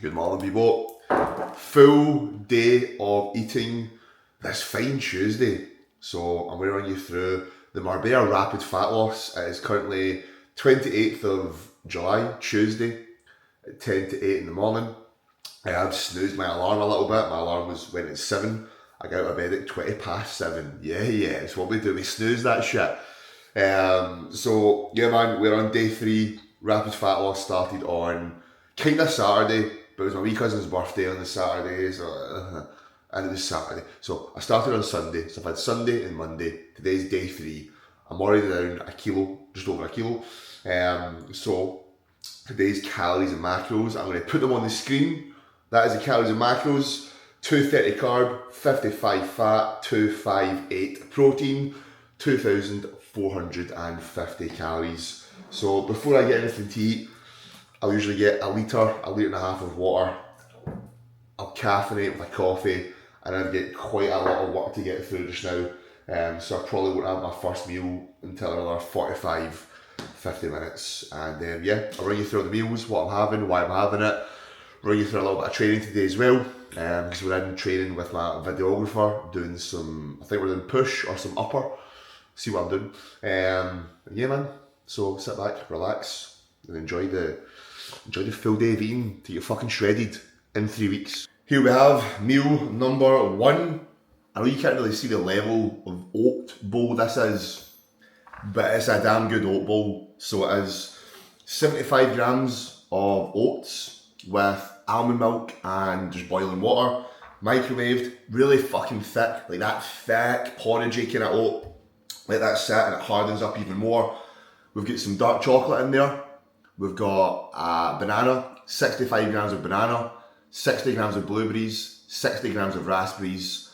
Good morning, people. Full day of eating this fine Tuesday. So I'm going to run you through the Marbella Rapid Fat Loss. It is currently 28th of July, Tuesday, at 10 to 8 in the morning. I have snoozed my alarm a little bit. My alarm went at 7. I got out of bed at 20 past 7. Yeah, it's what we do. We snooze that shit. So yeah, man, we're on day 3. Rapid Fat Loss started on kind of Saturday, but it was my wee cousin's birthday on the Saturday, and it was Saturday. So I started on Sunday. So I've had Sunday and Monday. Today's day 3. I'm already down a kilo, just over a kilo. So today's calories and macros, I'm going to put them on the screen. That is the calories and macros. 230 carb, 55 fat, 258 protein, 2,450 calories. So before I get anything to eat, I'll usually get a litre and a half of water. I'll caffeinate with a coffee, and I've got quite a lot of work to get through just now. So I probably won't have my first meal until another 45-50 minutes. And I'll run you through the meals, what I'm having, why I'm having it. Run you through a little bit of training today as well, because we're in training with my videographer, doing some, I think we're doing push or some upper. See what I'm doing. Yeah, man. So sit back, relax, and enjoy the full day of eating till you're fucking shredded in 3 weeks. Here we have meal number 1. I know you can't really see the level of oat bowl this is, but it's a damn good oat bowl. So it is 75 grams of oats with almond milk and just boiling water, microwaved, really fucking thick, like that thick porridgey kind of oat. Let that sit and it hardens up even more. We've got some dark chocolate in there. We've got banana, 65 grams of banana, 60 grams of blueberries, 60 grams of raspberries,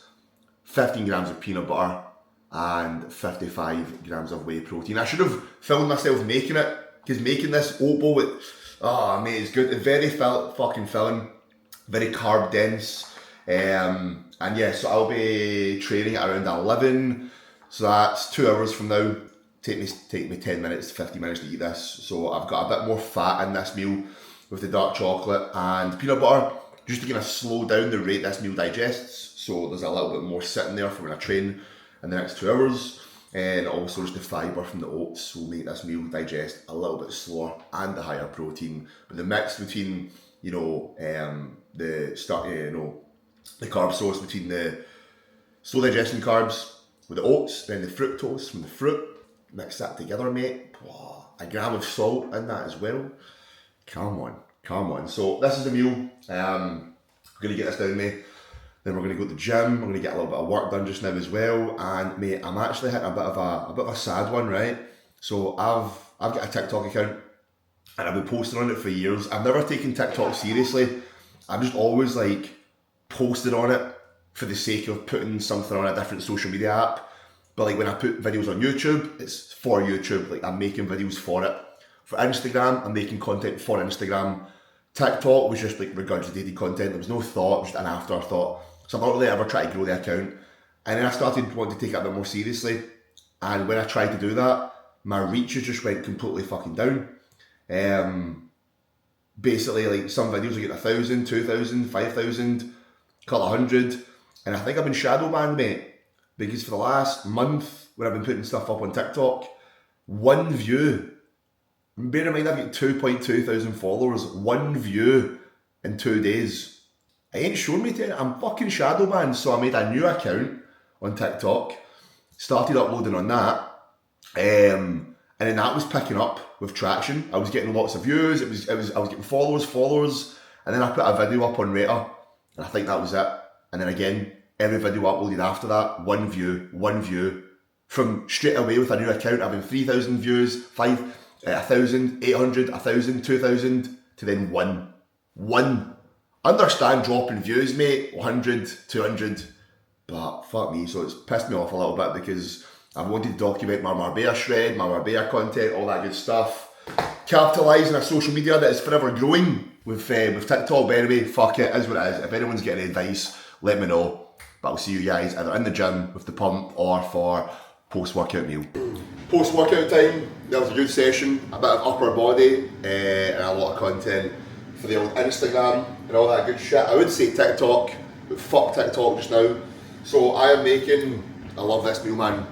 15 grams of peanut butter, and 55 grams of whey protein. I should have filmed myself making it, because making this oat bowl, mate, it's good. It's very fucking filling, very carb dense. So I'll be training at around 11. So that's 2 hours from now. Take me 10 minutes, 50 minutes to eat this. So I've got a bit more fat in this meal with the dark chocolate and peanut butter, just to kind of slow down the rate this meal digests. So there's a little bit more sitting there for when I train in the next 2 hours. And also just the fibre from the oats will make this meal digest a little bit slower, and the higher protein. But the mix between, the carb source between the slow digestion carbs with the oats, then the fructose from the fruit. Mix that together, mate. A gram of salt in that as well. Come on. So this is the meal. I'm going to get this down, mate. Then we're going to go to the gym. I'm going to get a little bit of work done just now as well. And mate, I'm actually hitting a bit of a sad one, right? So I've got a TikTok account, and I've been posting on it for years. I've never taken TikTok seriously. I'm just always like posted on it for the sake of putting something on a different social media app. But like when I put videos on YouTube, it's for YouTube. Like I'm making videos for it. For Instagram, I'm making content for Instagram. TikTok was just like regurgitated content. There was no thought, just an afterthought. So I've not really ever tried to grow the account. And then I started wanting to take it a bit more seriously. And when I tried to do that, my reach just went completely fucking down. Basically, like some videos will get 1,000, 2,000, 5,000, a couple of hundred. And I think I've been shadow banned, mate. Because for the last month, when I've been putting stuff up on TikTok, 1 view. Bear in mind, I've got 2.2 thousand followers. 1 view in 2 days. I ain't showing me to it. I'm fucking shadow banned. So I made a new account on TikTok, started uploading on that, and then that was picking up with traction. I was getting lots of views. I was getting followers, and then I put a video up on Rata, and I think that was it. And then again, every video uploaded after that, 1 view. From straight away with a new account, having 3,000 views, 1,000, 800, 1,000, 2,000, to then 1. Understand dropping views, mate, 100, 200, but fuck me. So it's pissed me off a little bit, because I wanted to document my Marbella shred, my Marbella content, all that good stuff. Capitalising a social media that is forever growing with TikTok. But anyway, fuck it, is what it is. If anyone's getting advice, let me know. But I'll see you guys either in the gym with the pump or for post-workout meal. Post-workout time, that was a good session, a bit of upper body and a lot of content for the old Instagram and all that good shit. I would say TikTok, but fuck TikTok just now. So I am making, I love this meal, man.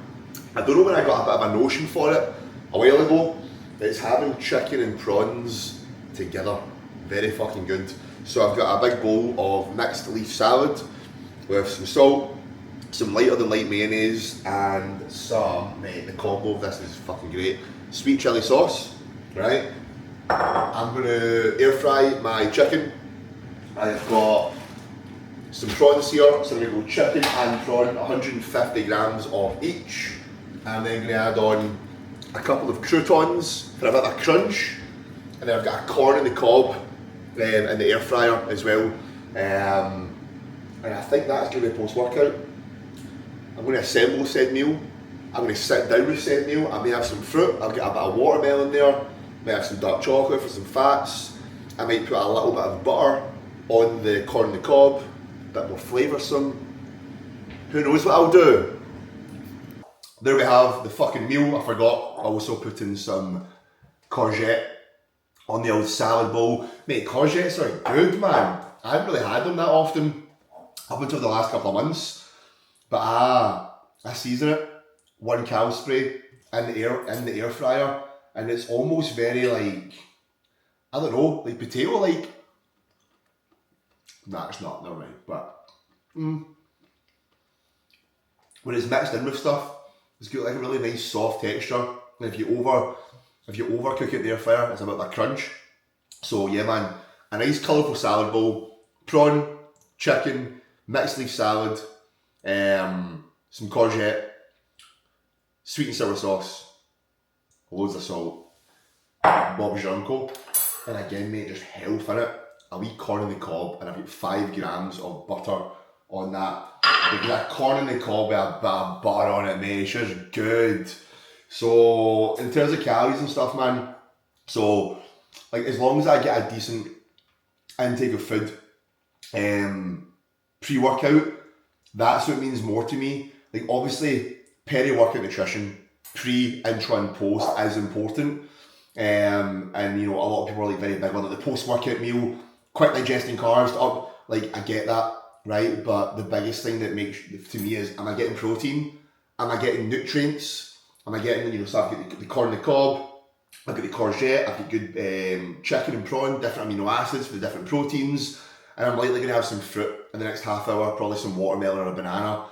I don't know when I got a bit of a notion for it a while ago. It's having chicken and prawns together. Very fucking good. So I've got a big bowl of mixed leaf salad with some salt, some lighter than light mayonnaise, and some, mate, the combo of this is fucking great. Sweet chili sauce, right? I'm gonna air fry my chicken. I've got some prawns here, so I'm gonna go chicken and prawn, 150 grams of each. I'm then gonna add on a couple of croutons for a bit of crunch, and then I've got a corn on the cob in the air fryer as well. And I think that's gonna be post-workout. I'm gonna assemble said meal. I'm gonna sit down with said meal. I may have some fruit. I'll get a bit of watermelon there. May have some dark chocolate for some fats. I might put a little bit of butter on the corn on the cob, a bit more flavoursome. Who knows what I'll do? There we have the fucking meal. I forgot. I also put in some courgette on the old salad bowl. Mate, courgettes are good, man. I haven't really had them that often up until the last couple of months. But I season it, 1 cal spray in the air fryer, and it's almost very like, I don't know, like potato like. Nah, it's not, never mind. But when it's mixed in with stuff, it's got like a really nice soft texture. And if you overcook it in the air fryer, it's about that crunch. So yeah, man, a nice colourful salad bowl, prawn, chicken, mixed leaf salad, some courgette, sweet and sour sauce, loads of salt, Bob's your uncle, and again, mate, just health in it. A wee corn on the cob, and I've got 5 grams of butter on that. Because that corn on the cob with a bit of butter on it, mate, it's just good. So in terms of calories and stuff, man, so like as long as I get a decent intake of food, pre-workout, that's what means more to me. Like obviously peri-workout nutrition, pre, intra and post is important. And you know, a lot of people are like very big on the post-workout meal, quick digesting carbs up, like I get that, right? But the biggest thing that makes to me is, am I getting protein? Am I getting nutrients? Am I getting, you know, so I've got the corn on the cob, I've got the courgette, I've got good chicken and prawn, different amino acids for the different proteins, and I'm likely going to have some fruit in the next half hour, probably some watermelon or a banana.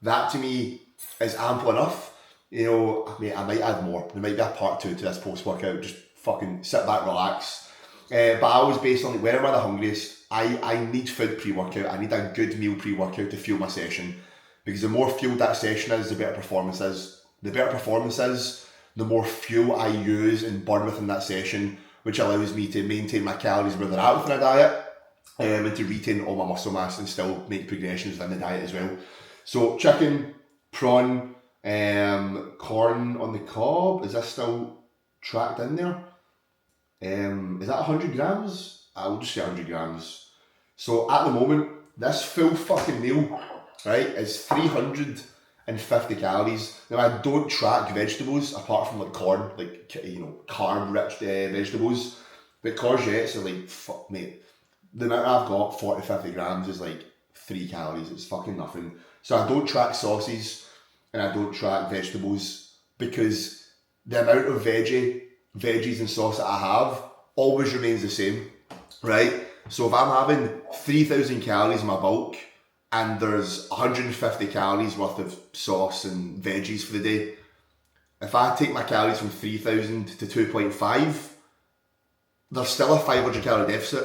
That to me is ample enough. You know, I might add more. There might be a part 2 to this post-workout. Just fucking sit back, relax. But I always based on like, where am I the hungriest? I need food pre-workout. I need a good meal pre-workout to fuel my session. Because the more fueled that session is, the better performance is. The better performance is, the more fuel I use and burn within that session, which allows me to maintain my calories where they're at within a diet, and to retain all my muscle mass and still make progressions within the diet as well. So chicken, prawn, corn on the cob, is this still tracked in there? Is that 100 grams? I'll just say 100 grams. So at the moment, this full fucking meal, right, is 350 calories. Now I don't track vegetables apart from like corn, like, you know, carb-rich vegetables. But courgettes are like, fuck mate, the amount I've got, 40-50 grams, is like 3 calories. It's fucking nothing. So I don't track sauces and I don't track vegetables because the amount of veggies and sauce that I have always remains the same, right? So if I'm having 3,000 calories in my bulk and there's 150 calories worth of sauce and veggies for the day, if I take my calories from 3,000 to 2.5, there's still a 500 calorie deficit.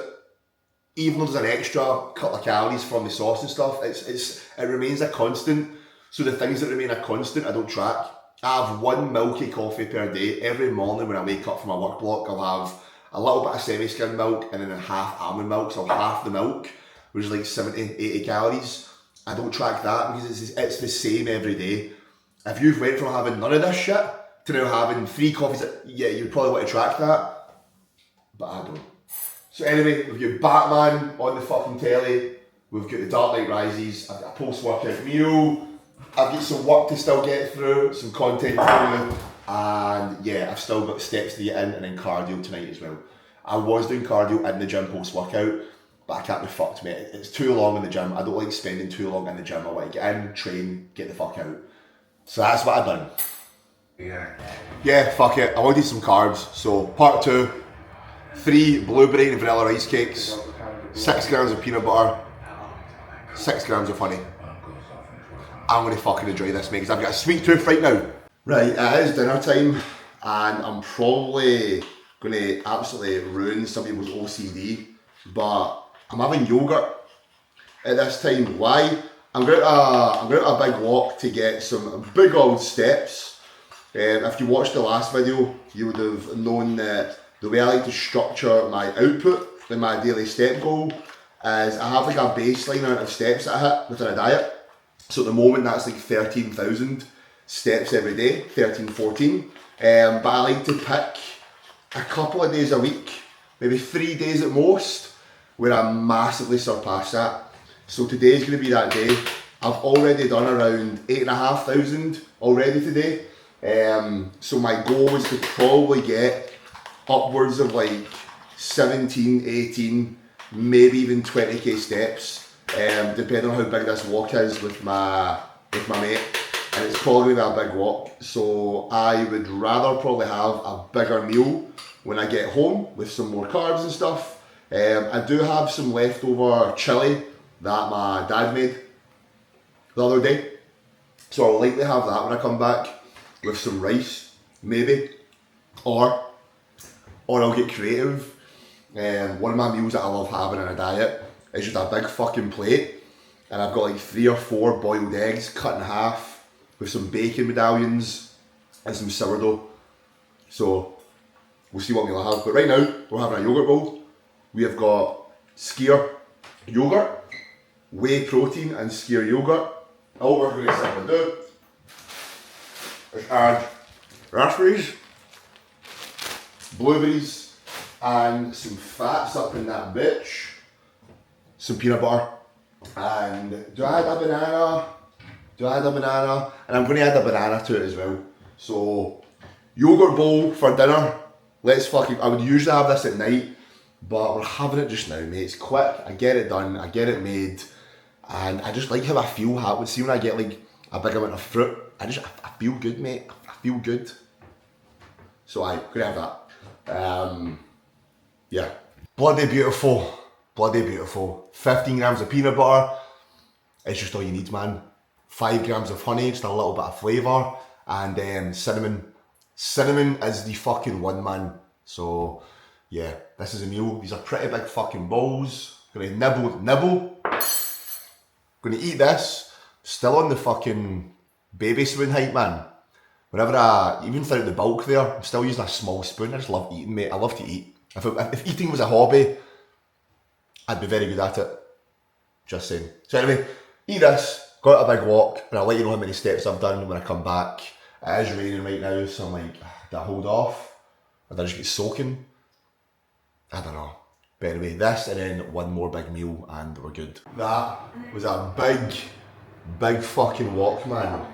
Even though there's an extra couple of calories from the sauce and stuff, it remains a constant. So the things that remain a constant, I don't track. I have 1 milky coffee per day. Every morning when I wake up from my work block, I'll have a little bit of semi-skimmed milk and then a half almond milk, so half the milk, which is like 70-80 calories. I don't track that because it's the same every day. If you've went from having none of this shit to now having 3 coffees, yeah, you'd probably want to track that, but I don't. So anyway, we've got Batman on the fucking telly, we've got The Dark Knight Rises, I've got a post-workout meal, I've got some work to still get through, some content through, and yeah, I've still got steps to get in and then cardio tonight as well. I was doing cardio in the gym post-workout, but I can't be fucked, mate. It's too long in the gym. I don't like spending too long in the gym. I want to get in, train, get the fuck out. So that's what I've done. Yeah, fuck it. I wanted some carbs. So part 2, 3 blueberry and vanilla rice cakes, 6 grams of peanut butter, 6 grams of honey. I'm going to fucking enjoy this, mate, because I've got a sweet tooth right now. Right, it is dinner time, and I'm probably going to absolutely ruin some people's OCD, but I'm having yogurt at this time. Why? I'm going out a big walk to get some big old steps. If you watched the last video, you would have known that the way I like to structure my output in my daily step goal is I have like a baseline amount of steps that I hit within a diet. So at the moment that's like 13,000 steps every day, 13, 14. But I like to pick a couple of days a week, maybe 3 days at most, where I massively surpass that. So today's going to be that day. I've already done around 8,500 already today. So my goal is to probably get upwards of like 17, 18, maybe even 20k steps. Depending on how big this walk is with my mate, and it's probably a big walk, so I would rather probably have a bigger meal when I get home with some more carbs and stuff. I do have some leftover chili that my dad made the other day, so I'll likely have that when I come back with some rice, maybe, or I'll get creative. One of my meals that I love having in a diet is just a big fucking plate, and I've got like 3 or 4 boiled eggs cut in half with some bacon medallions and some sourdough. So we'll see what we'll have. But right now we're having a yogurt bowl. We have got skyr yogurt, whey protein and skyr yogurt. All we're going to simply do is add raspberries, blueberries, and some fats up in that bitch. Some peanut butter, and do I add a banana? And I'm going to add a banana to it as well. So, yogurt bowl for dinner. I would usually have this at night, but we're having it just now, mate. It's quick, I get it done, I get it made, and I just like how I feel. See, when I get like a big amount of fruit, I feel good, mate. I feel good. So I'm going to have that. Yeah. Bloody beautiful. 15 grams of peanut butter, it's just all you need, man. 5 grams of honey, just a little bit of flavour, and cinnamon. Cinnamon is the fucking one, man. So yeah, this is a meal. These are pretty big fucking bowls. Gonna nibble. Gonna eat this, still on the fucking baby spoon height, man. Even throughout the bulk there, I'm still using a small spoon. I just love eating, mate. I love to eat. If eating was a hobby, I'd be very good at it. Just saying. So anyway, eat this, got a big walk, and I'll let you know how many steps I've done when I come back. It is raining right now, so I'm like, did I hold off? Or did I just get soaking? I don't know. But anyway, this and then one more big meal and we're good. That was a big fucking walk, man.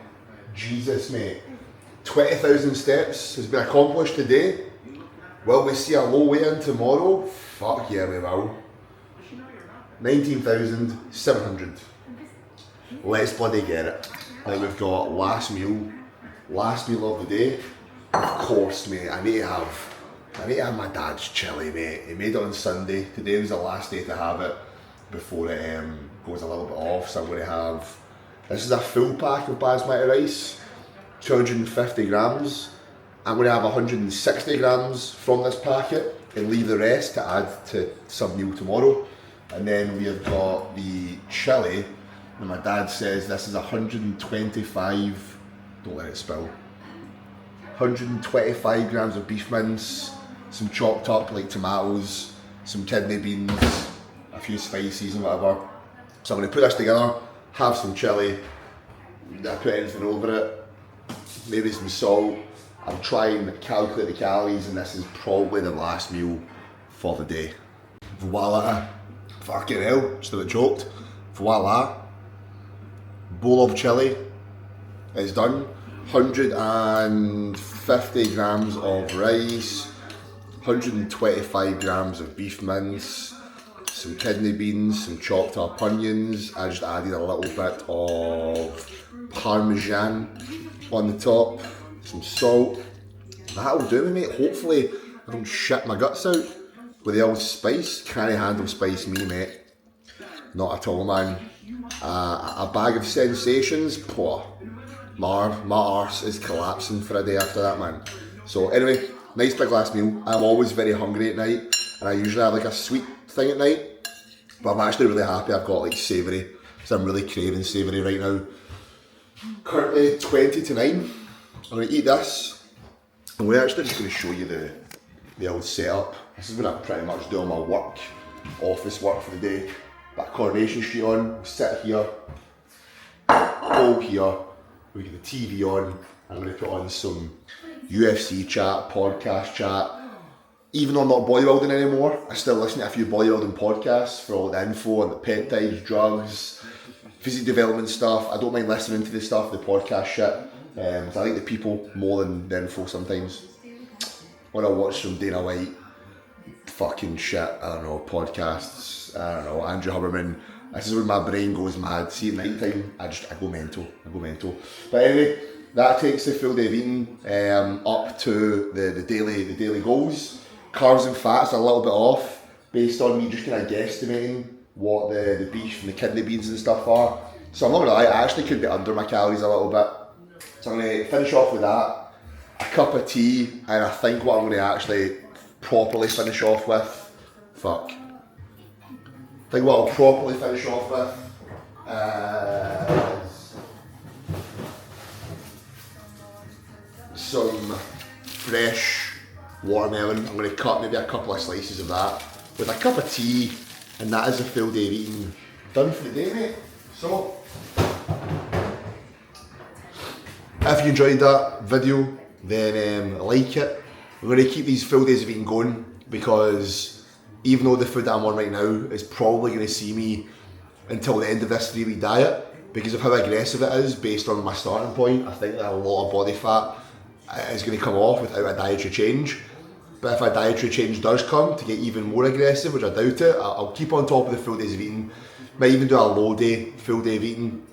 Jesus, mate. 20,000 steps has been accomplished today. Will we see a low weigh-in tomorrow? Fuck yeah, we will. 19,700. Let's bloody get it. Like we've got last meal of the day. Of course, mate, I need to have my dad's chili, mate. He made it on Sunday. Today was the last day to have it before it goes a little bit off. So I'm going to have, this is a full pack of basmati rice, 250 grams. I'm going to have 160 grams from this packet and leave the rest to add to some meal tomorrow. And then we have got the chili, and my dad says this is 125, don't let it spill, 125 grams of beef mince, some chopped up like tomatoes, some kidney beans, a few spices and whatever. So I'm going to put this together, have some chili, I put anything over it, maybe some salt. I'm trying to calculate the calories, and this is probably the last meal for the day. Voila. Fucking hell, just about choked. Voila. Bowl of chili is done. 150 grams of rice, 125 grams of beef mince, some kidney beans, some chopped up onions. I just added a little bit of parmesan on the top, some salt. That'll do me, mate. Hopefully I don't shit my guts out with the old spice. Can't handle spice me, mate. Not at all, man. A bag of sensations, poor. My arse is collapsing for a day after that, man. So anyway, nice big last meal. I'm always very hungry at night, and I usually have like a sweet thing at night. But I'm actually really happy I've got like savoury, because I'm really craving savoury right now. Currently 20 to 9. I'm going to eat this. And we're actually just going to show you the old setup. This is what I pretty much do all my work, office work for the day. Got Coronation Street on, sit here, go here, we get the TV on. I'm going to put on some UFC chat, podcast chat. Even though I'm not bodybuilding anymore, I still listen to a few bodybuilding podcasts for all the info on the peptides, drugs, physique development stuff. I don't mind listening to the stuff, the podcast shit. I like the people more than the info sometimes. When I watch some Dana White fucking shit, I don't know, podcasts, I don't know, Andrew Huberman, this is when my brain goes mad. See, at night time, I go mental. But anyway, that takes the full day of eating up to the daily goals. Carbs and fats are a little bit off based on me just kind of guesstimating what the beef and the kidney beans and stuff are. So I'm not gonna lie, I actually could be under my calories a little bit. So I'm gonna finish off with that, a cup of tea, and I think what I'm gonna actually properly finish off with, I think what I'll properly finish off with is some fresh watermelon. I'm going to cut maybe a couple of slices of that with a cup of tea, and that is a full day of eating done for the day, mate. So, if you enjoyed that video, then like it. We're going to keep these full days of eating going, because even though the food that I'm on right now is probably going to see me until the end of this 3-week diet, because of how aggressive it is based on my starting point, I think that a lot of body fat is going to come off without a dietary change. But if a dietary change does come to get even more aggressive, which I doubt it, I'll keep on top of the full days of eating. Might even do a low day, full day of eating,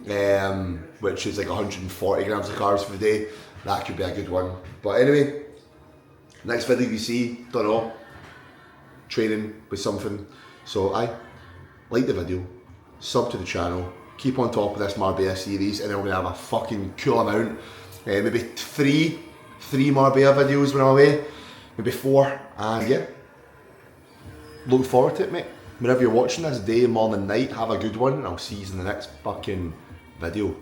which is like 140 grams of carbs for the day. That could be a good one. But anyway, next video you see, don't know, training with something. So like the video, sub to the channel, keep on top of this Marbella series, and then we're going to have a fucking cool amount. Maybe three Marbella videos when I'm away, maybe 4, and yeah, look forward to it, mate. Whenever you're watching this, day, morning, night, have a good one, and I'll see you in the next fucking video.